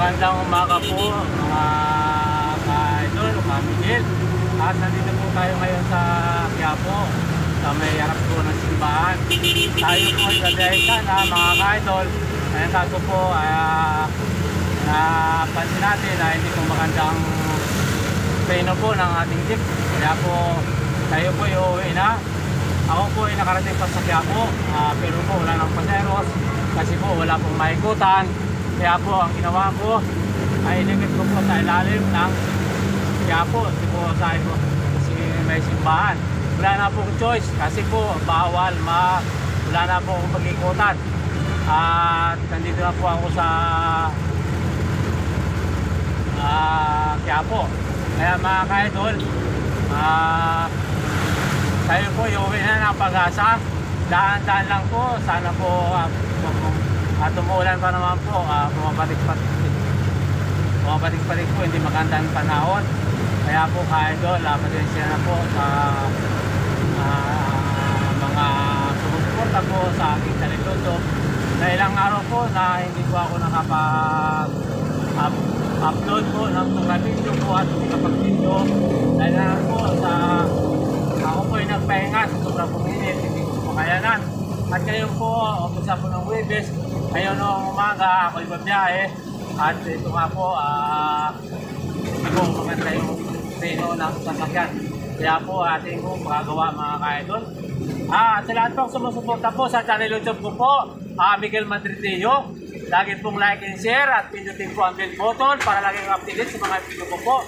Magandang umaga po mga ka-idol, ka-migil. At nandito po tayo ngayon sa Quiapo, sa may harap po ng simbahan. Tayo po ay kadahisan mga ka-idol. Ngayon kaso po napansin natin na hindi po magandang peno po ng ating jeep. Kaya po tayo po ay uuwi na. Ako po ay nakarating pa sa Quiapo, pero po wala ng paseros kasi po wala pong maikutan. Kaya po ang ginawa ko ay inigit ko po sa ilalim ng Quiapo. Kasi po sa ito kasi may simbahan. Wala na po choice kasi po bawal wala na po akong pag-ikutan. At nandito na po ako sa Quiapo. Kaya mga ka-idol, tayo po iuwi na ng Pag-asa. Dahan-dahan lang po. Sana po tumuulan pa naman po, pumapatik-patik po, hindi magandang panahon. Kaya po ka-idol, pasensya na po sa mga sumusuporta po sa aking channel. Na ilang araw po na hindi po ako nakapag-upload po ng mga video po at nakapag-video. Dahil na po ako po ay nagpahinga sa sobrang puminit, hindi ko makayanan. At ngayon po, umpisa po ng Huwebes, ngayon noong umaga, ako ibabiyahe. At ito nga po, hindi po maganda yung peno ng sasakyan. Kaya po ating po magagawa mga ka-idol. Sa lahat po sumusuporta po sa channel YouTube ko po, Miguel Madridillo. Lagi pong like and share at pindutin po ang bell button para laging updated sa mga video ko po.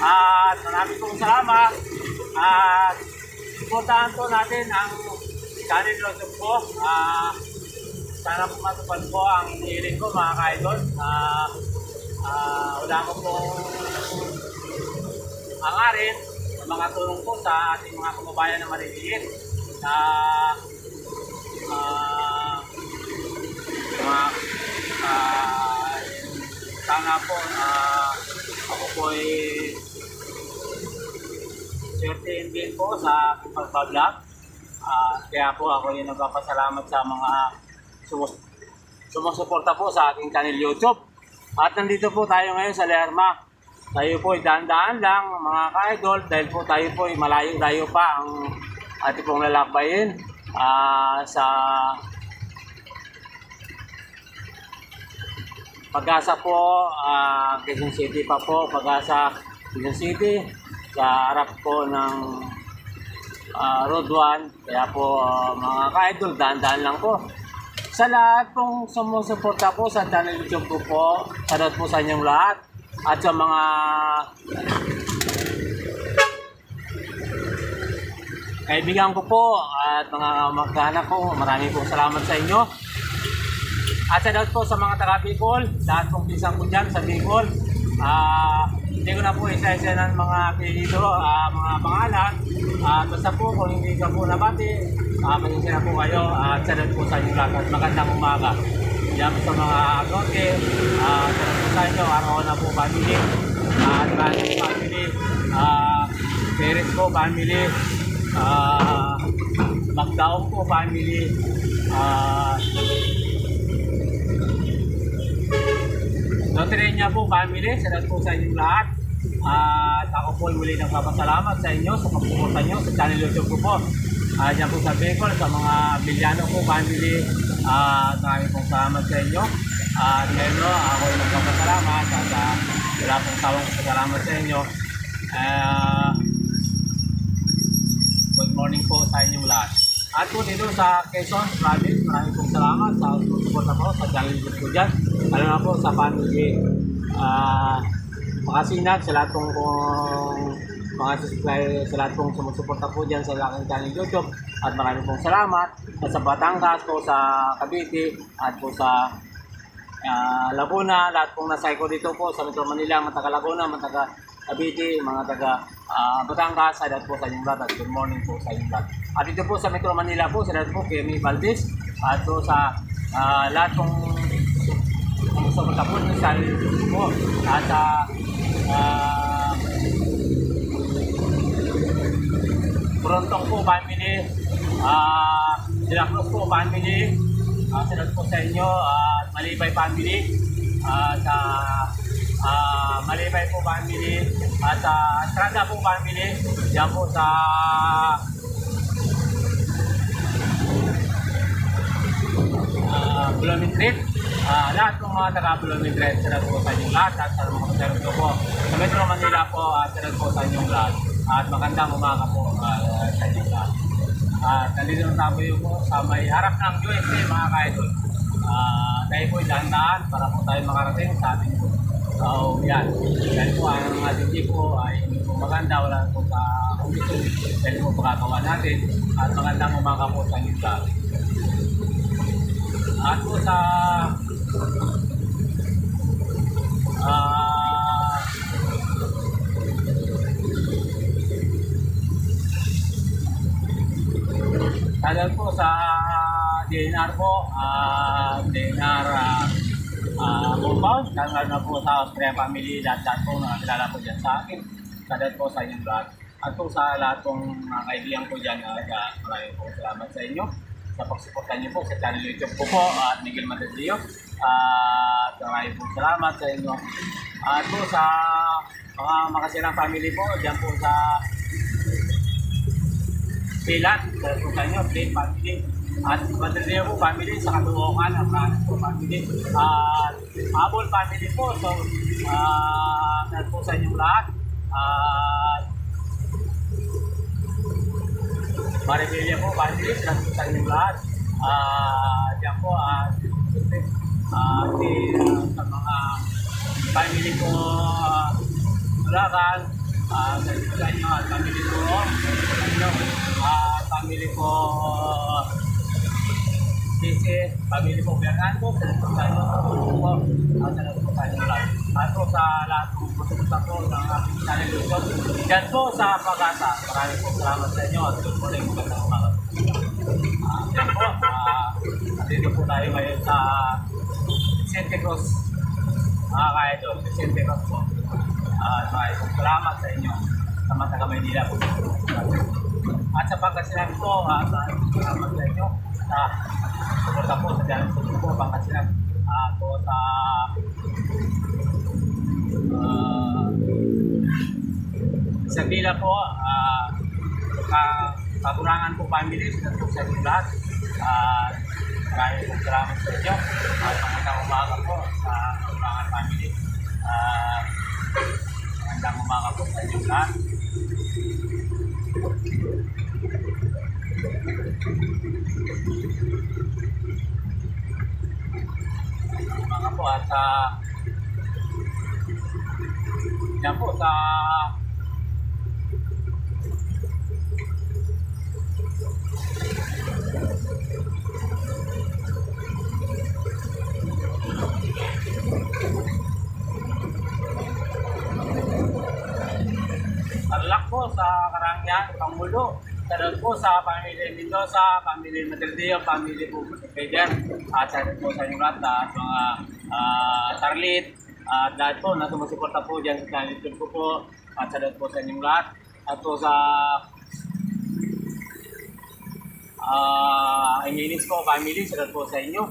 At maraming pong salamat. At suportahan po natin ang channel YouTube ko. Sana po matupad po ang inihiling ko mga ka-idol. Wala ko pong hangarin sa mga tulong po sa ating mga kababayan na maliliit. Sana po ako po ay certain din po sa aking pagbablog. Kaya po ako yung nagpapasalamat sa mga sumusuporta po sa aking channel YouTube. At nandito po tayo ngayon sa Lerma. Tayo po ay daan-daan lang mga ka-idol dahil po tayo po ay malayo-layo pa ang ating pong lalakbayin sa Pag-asa po, Quezon City pa po, Pag-asa Quezon City sa harap po ng Road 1. Kaya po mga ka-idol, daan-daan lang po. Sa lahat pong sumusuporta po sa channel YouTube ko po, salamat po sa inyong lahat. At sa mga kaibigan ko po at mga mag-anak ko, maraming pong salamat sa inyo. At salamat po sa mga taga-Bicol, lahat pong pisang ko dyan sa Bicol. Hindi ko na po isa-isa ng mga apelido, mga pangalan. Basta po kung hindi ka po nabati, pasensya na po kayo. At salamat po sa inyo lahat. Magandang umaga. Yan po sa mga agote. Salamat po sa inyo. Araw na po family. Maraming family. Perez po family. Magdaong po family. Loteria po family, salamat po sa inyong lahat. At ako po muli nagpapasalamat sa inyo sa pagsuporta nyo sa channel YouTube ko po. Diyan po sa Bicol, sa mga Villano po family. Maraming pong salamat sa inyo. Ngayon ako ay nagpapasalamat at wala pong tawang pasalamat sa inyo. Good morning po sa inyong lahat. At po dito sa Quezon Province, maraming pong salamat sa suporta po sa channel YouTube ko dyan. Alam na po sa family Makasinag, sa lahat pong mga subscriber, sa lahat pong sumusuporta po dyan sa aking channel YouTube. At maraming pong salamat. At sa Batangas po, sa Cavite, at po sa Laguna, lahat pong nasa ko dito po sa Metro Manila, mga taga Laguna, mga taga Cavite, mga taga Batangas, at po sa inyong lahat. Good morning po sa inyong lahat. At dito po sa Metro Manila po, sa lahat po Kemi Valdez, at po sa lahat pong sumusuporta po sa YouTube po, at sa Brontong po family, Sila Cruz po family, salamat po sa inyo, Malibay family, sa po family at sa Estrada po family, yan po sa Bulomitrit. Lahat ng mga taga-Bulomitrit, sila po sa inyong lahat at sa mga kasero po sa Metro Manila po, sila po sa inyong lahat at magandang umaga po sa inyong lahat. Nandito na tayo po sa may harap ng USA mga ka-idol. Tayo po dahan-dahan para po tayo makarating sa ating po. So yan, dahil po ang ating jeep po ay hindi po maganda, wala po sa condition, dahil po pagkakawa natin at magandang umaga po sa inyong lahat. At po sa dahil po sa DNR po, DNR compound, dahil na po sa Austria family, lahat po na kilala po dyan sa akin, dahil po sa inyong lahat. At po sa lahat pong kaibigan ko dyan, maraming po salamat sa inyo sa pagsuportan niyo po sa channel YouTube ko po at Miguel Madridillo. At maraming po salamat sa inyo. At po sa mga makasirang family po, dyan po sa Pilat, po sa inyo, Pilat family. At Madridillo po family sa Katuokan, at Manas po family. At Abol family po, so po sa inyong lahat. At Maribilla po, family, sila po sa inyong lahat. Diyan po, sa mga family ko, Ulacan, sa inyo, at family ko, family ko, Sisi, family ko, Fernando, sila po sa inyo, sila po sa inyong lahat. At po sa lahat po, pupunta po ng aking channel YouTube. Diyan po sa Pag-asa. Maraming po salamat sa inyo at good morning. Magandang umaga. Diyan po, dito po tayo ngayon sa Vicente Cruz. Mga ka-idol, Vicente Cruz po. Maraming po salamat sa inyo sa mga taga-Maynila po. At sa Pangasinan po, maraming po salamat sa inyo sa suporta po sa channel YouTube po, Pangasinan. Po sa Isabela po, Kagurangan po family, sila po sa inyo lahat. Maraming po salamat sa inyo. Magandang umaga po sa Kagurangan family. Magandang umaga po sa inyo lahat. Umaga po at yan po sa Tarlac po sa Karangyaan, Pangulo. Tarlac po sa pamilya Mendoza, pamilya Madridillo, pamilya po Pedro, at sa po sa inyong lahat at mga Tarlit, at lahat po na sumusuporta po dyan sa channel YouTube ko po, at sa lahat po sa inyong lahat. At po sa Emilis po family, sa lahat po sa inyo,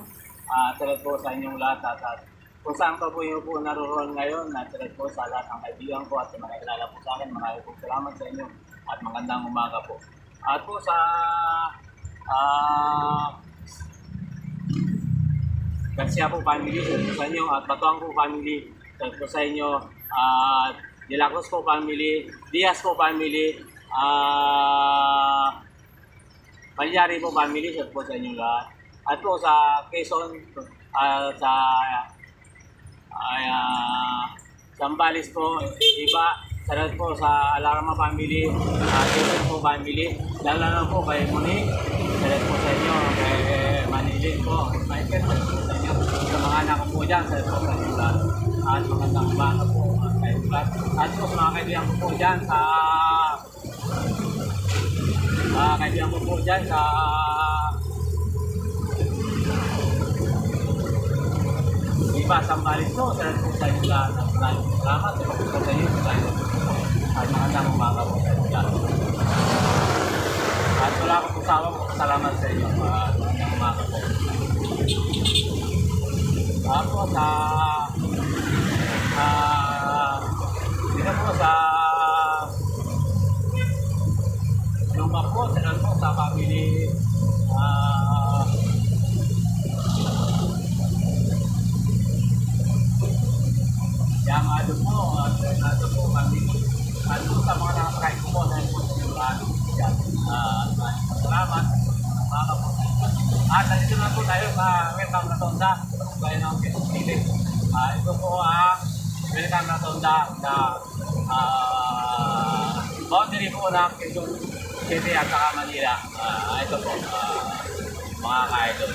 at sa lahat po sa inyong lahat. At kung saan pa po yung po naroon ngayon, at sa lahat po sa lahat ng kaibigan ko at sa mga kilala po sa akin, maraming po salamat sa inyo at magandang umaga po. At po sa Garcia po family, sa inyo, at Batuang po family, sa inyo, at De La Cruz po family, Diaz po family, Palyari po family, sa inyo lahat. At po sa Quezon, sa Zambales po, iba, salamat po sa Alarma family, Quezon po family, lalo po kay Monique, salamat po sa inyo, kay Manilin po, Michael, salamat po sa inyo, sa mga anak ko po dyan, salamat po sa inyo lahat, at magandang umaga po kayo lahat, at po sa mga kaibigan ko po dyan sa kaibigan ko po dyan sa iba, Zambales po, salamat po sa inyo lahat, at maraming salamat, salamat po sa inyo, at magandang umaga po sa inyo lahat. At wala akong pusawa po, salamat sa inyo, magandang umaga po. Ako sa Senado po, at Senado po, kami at po sa mga nakakain ko po na po sa inyo lahat. Yan. Maraming salamat. Mga po. At nandito na po tayo sa Welcome na Tonda. Tayo ng Quezon City. Ito po Welcome na Tonda na boundary po ng Quezon City at saka Manila. Ito po mga ka-idol.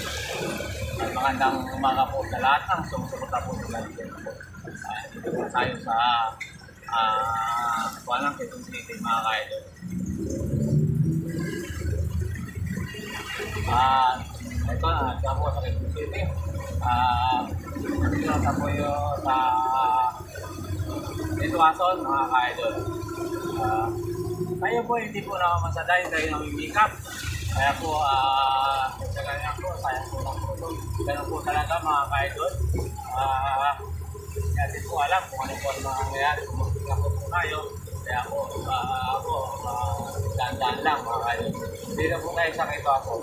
Magandang umaga po sa lahat ng sumusuporta po sa Manila. Dito po tayo sa Kualang Quezon City mga ka-idol. Ito na, siya po sa Quezon City. Dito na po yung sa Situason mga ka-idol. Tayo po hindi po nakamasaday dahil namimikap. Kaya po, sa ganyan po, sayang po ng po. Ganun po talaga mga ka-idol. Kaya din po alam kung ano po ang nangyayari. Kung magpika po tayo. Kaya po, daan-daan lang mga ka-idol. Hindi na po kayo sa kito ako.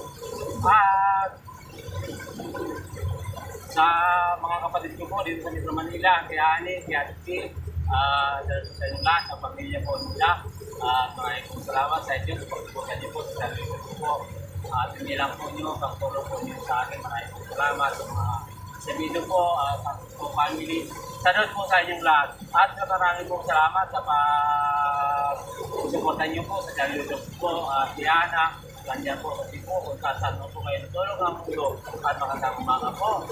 At sa mga kapatid ko po dito sa Metro Manila, kaya Ani, kaya Titi, sa inyo lahat, sa pamilya po nila. Maraming pong salamat sa inyo. Pagpupunta niyo po sa sarili ko po. At hindi lang po niyo, pagpulong po niyo sa akin. Maraming pong salamat sa video po, sa po family. Sanod po sa inyong lahat. At maraming pong salamat sa pagsuporta niyo po sa sarili ko po. Diana, nandiyan po sa Tipo, kung saan po kayo natulog ang mundo. At magandang umaga po.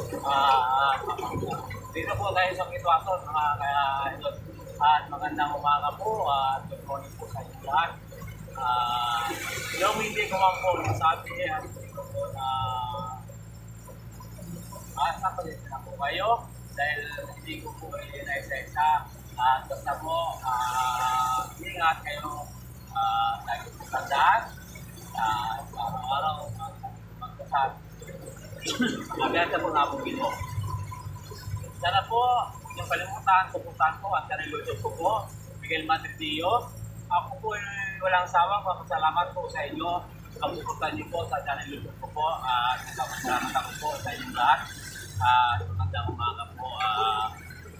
Dito po tayo sa Situason, kaya ito. At magandang umaga po at good morning po sa inyo lahat. Yung hindi ko man po nasabi at hindi ko po na napalit na po kayo dahil hindi ko po kayo na isa-isa at basta po ingat kayo lagi po tandaan araw-araw magkasal. Maganda po na po gino. Sana po yung kalimutan, suportahan po at kanang YouTube ko po, Miguel Madridillo. Ako po walang sawang papasalamat po sa inyo. Suportahan niyo po sa channel YouTube ko po at salamat ako po sa inyong lahat. Magandang umaga po.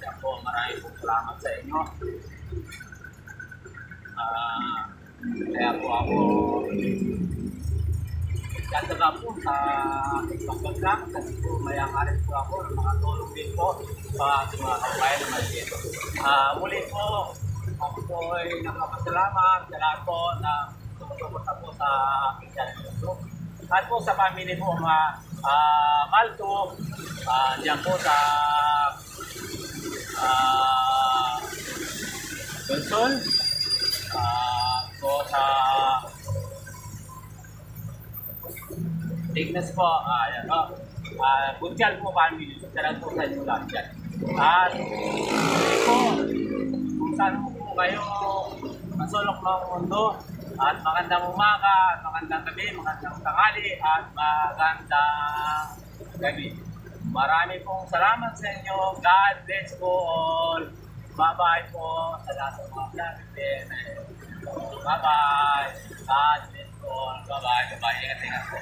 Kaya po maraming po salamat sa inyo. Kaya po ako ganda po sa pagbagang kasi po mayangarit po ako ng mga tulong din po sa mga kabayan na maliit. Muli po, ako po ay nakapasalamat sa lahat po na sumusuporta po sa aking channel. At po sa family po mga Malto, diyan po sa Gonzol, po sa Tignas po, ayan o. Buntial po family, sarang po sa inyo lahat yan. At po, kung saan po kayo masulok ng mundo, at magandang umaga, at magandang gabi, magandang tanghali, at magandang gabi. Marami pong salamat sa inyo. God bless po all. Bye-bye po sa lahat ng mga vlog. Bye-bye. God bless po all. Bye-bye. Bye-bye. Ingat-ingat po.